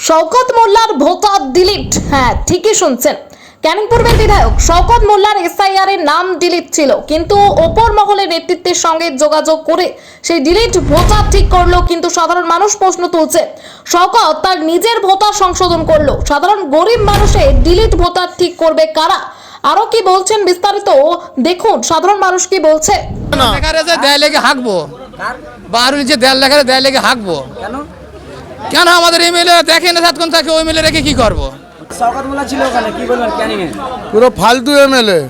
শওকত মোল্লার voter delete. হ্যাঁ, ঠিকই শুনছেন। ক্যানিং পূর্বের বিধায়ক শওকত মোল্লার এসআইআর এর নাম ডিলিট ছিল, কিন্তু ওপর মহলের নেতৃত্বের সঙ্গে যোগাযোগ করে সেই ডিলিট ভোটার ঠিক করলো। কিন্তু সাধারণ মানুষ প্রশ্ন তুলছে, শওকত তার নিজের ভোটার সংশোধন করলো, সাধারণ গরিব মানুষের ডিলিট ভোটার ঠিক করবে কারা? আরো কি বলছেন বিস্তারিত দেখুন। সাধারণ মানুষ কি বলছে। দেয় লেগে হাঁকবো, বারুল যে দেয়াল লেখা দেয় লেগে হাঁকবো কেন? আমাদের এমএলএ দেখে না সাতক্ষণ থাকে, ওই এমএলএ রেখে কি করবো? শওকত মোল্লা ছিল ওখানে, কি বলবেন ক্যানিং এ? পুরো ফালতু এমএলএ।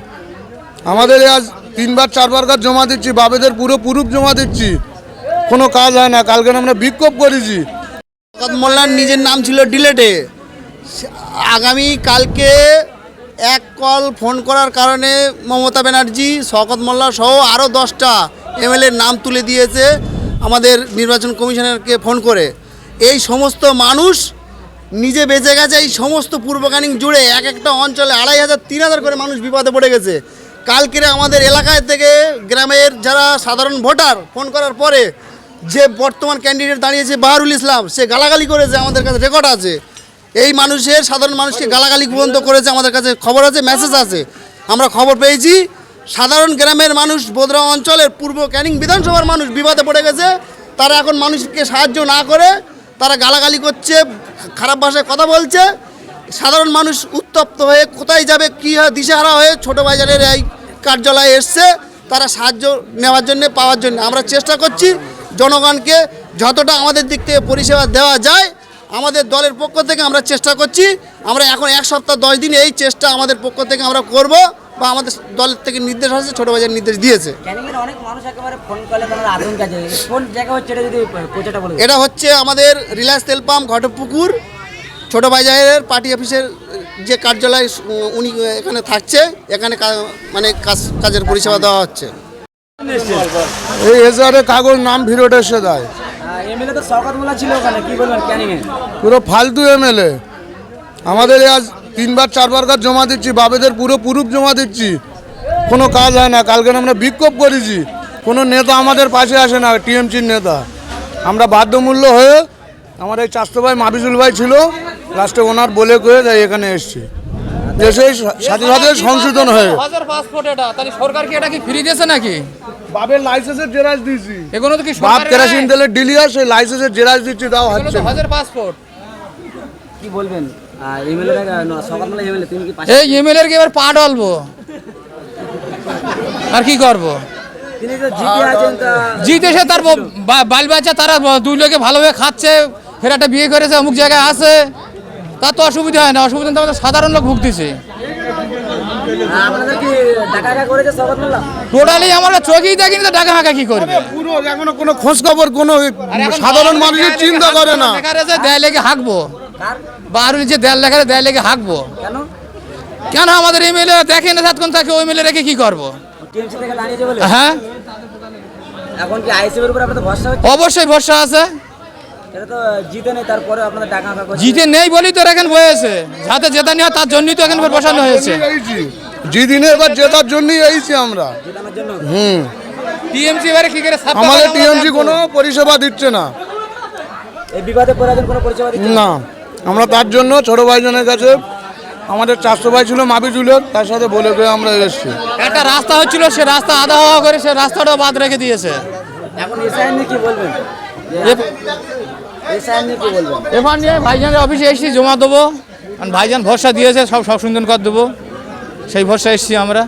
আমাদের আজ 3বার 4বার কাজ জমা দিচ্ছি, বাবেদের পুরো প্রুফ জমা দিচ্ছি, কোনো কাজ হয় না। কালকে আমরা বিক্ষোভ করেছি। শওকত মোল্লার নিজের নাম ছিল ডিলেটে। আগামী কালকে এক কল ফোন করার কারণে মমতা ব্যানার্জি শওকত মোল্লা সহ আরও 10টা এমএলএর নাম তুলে দিয়েছে আমাদের নির্বাচন কমিশনারকে ফোন করে। এই সমস্ত মানুষ নিজে বেঁচে গেছে। এই সমস্ত পূর্ব ক্যানিং জুড়ে এক একটা অঞ্চলে 2500 3000 করে মানুষ বিপদে পড়ে গেছে। কালকে আমাদের এলাকায় থেকে গ্রামের যারা সাধারণ ভোটার ফোন করার পরে যে বর্তমান ক্যান্ডিডেট দাঁড়িয়েছে বাহারুল ইসলাম, সে গালাগালি করেছে, আমাদের কাছে রেকর্ড আছে। এই মানুষের সাধারণ মানুষকে গালাগালি পর্যন্ত করেছে, আমাদের কাছে খবর আছে, মেসেজ আছে, আমরা খবর পেয়েছি। সাধারণ গ্রামের মানুষ বোদরা অঞ্চলের পূর্ব ক্যানিং বিধানসভার মানুষ বিপদে পড়ে গেছে। তারা এখন মানুষকে সাহায্য না করে তারা গালাগালি করছে, খারাপ ভাষায় কথা বলছে। সাধারণ মানুষ উত্তপ্ত হয়ে কোথায় যাবে, কী হয় দিশেহারা হয়ে ছোটো বাজারের এই কার্যালয়ে এসছে তারা সাহায্য নেওয়ার জন্য, পাওয়ার জন্য। আমরা চেষ্টা করছি জনগণকে যতটা আমাদের দিক থেকে পরিষেবা দেওয়া যায় আমাদের দলের পক্ষ থেকে আমরা চেষ্টা করছি। আমরা এখন 1 সপ্তাহ 10 দিন এই চেষ্টা আমাদের পক্ষ থেকে আমরা করব, বা আমাদের দলের থেকে নির্দেশ আছে, ছোটো বাজার নির্দেশ দিয়েছে। অনেক মানুষ একেবারে ফোন করলে তারা আতঙ্ক আছে। কোন জায়গা হচ্ছে এটা যদি প্রচারটা বলে? এটা হচ্ছে আমাদের রিলায়েন্স তেল পাম্প ঘটকপুকুর ছোটো বাজারের পার্টি অফিসের যে কার্যালয়, উনি এখানে থাকছে, এখানে মানে কাজের পরিষেবা দেওয়া হচ্ছে। এই এসআরে কাগজ নাম ফিরত এসে দেয়। এমএলএ তো শওকত মোল্লা ছিল ওখানে, কি বলবেন ক্যানিং এ? পুরো ফালতু এমএলএ। আমাদের আজ 3বার 4বার কাজ জমা দিচ্ছি, বাবেদের পুরো প্রুফ জমা দিচ্ছি, কোনো কাজ হয় না। কালকে আমরা বিক্ষোভ করেছি, কোনো নেতা আমাদের পাশে আসে না, টিএমসির নেতা। আমরা বাধ্যমূল্য হয়ে আমার এই চাষতো ভাই মাবিজুল ভাই ছিল, লাস্টে ওনার বলে করে তাই এখানে এসছি। দেশের সাথে সাথে সংশোধন হয়ে পাসপোর্ট এটা তাহলে সরকার কি এটা কি ফ্রি দিয়েছে নাকি? বাবের লাইসেন্সের জেরাজ দিয়েছি, এগুলো তো কি বাপ কেরাসিন তেলের ডিলিয়ার, সেই লাইসেন্সের জেরাজ দিচ্ছি, তাও হচ্ছে না। হাজার পাসপোর্ট কি বলবেন? এমএলএ শওকত মোল্লা এমএলএ, তুমি কি পাশে? এই এমএলএ কে এবার পা ডালবো আর কি করব? তিনি তো জিতে আছেন, তা জিতে সে তার বাল বাচ্চা তারা 2 লোকে ভালোভাবে খাচ্ছে, ফের একটা বিয়ে করেছে, অমুক জায়গায় আছে, তার তো অসুবিধা হয় না। অসুবিধা তো আমাদের সাধারণ লোক ভুগতেছে। আপনাদের কি টাকা করেছে শওকত মোল্লা? টোটালি আমরা চোখেই দেখিনি তো টাকা হাঁকা কি করবে? পুরো এখনো কোনো খোঁজ খবর কোনো সাধারণ মানুষের চিন্তা করে না। দেয় লেগে হাঁকবো, বারুল যে দেয়াল লেখা দেয় লেগে হাঁকবো কেন? কেন? আমাদের এমএলএ দেখে না সাতক্ষণ থাকে, ওই এমএলএ রেখে কি করবো? টিএমসি থেকে দাঁড়িয়েছে বলে? হ্যাঁ, এখন কি আইসিবির উপর আপনাদের ভরসা হচ্ছে? অবশ্যই ভরসা আছে। এটা তো জিতে নেই, তারপরে আপনাদের টাকা হাঁকা করছে। জিতে নেই বলেই তো এখন বয়েছে, যাতে জেতা নেওয়া তার জন্যই তো এখন বসানো হয়েছে। জিদিনে এবার জেতার জন্যই এইছি আমরা। জেতানোর জন্য টিএমসি এবারে কি করে আমাদের টিএমসি কোনো পরিষেবা দিচ্ছে না। এই বিবাদে পরাজন কোনো পরিষেবা দিচ্ছে না, আমরা তার জন্য ছোট ভাইজনের কাছে, আমাদের চাষতো ভাই ছিল মাবিজুলের, তার সাথে বলে করে আমরা এসেছি। একটা রাস্তা হচ্ছিল, সে রাস্তা আধা হওয়া করে সে রাস্তাটাও বাদ রেখে দিয়েছে। এখন এসআইআর নিয়ে কি বলবেন? এসআইআর নিয়ে কি বলবেন? এবার নিয়ে ভাইজানের অফিসে এসেছি, জমা দেবো, কারণ ভাইজান ভরসা দিয়েছে, সব সুন্দর করে দেবো, সেই ভরসা এসেছি আমরা।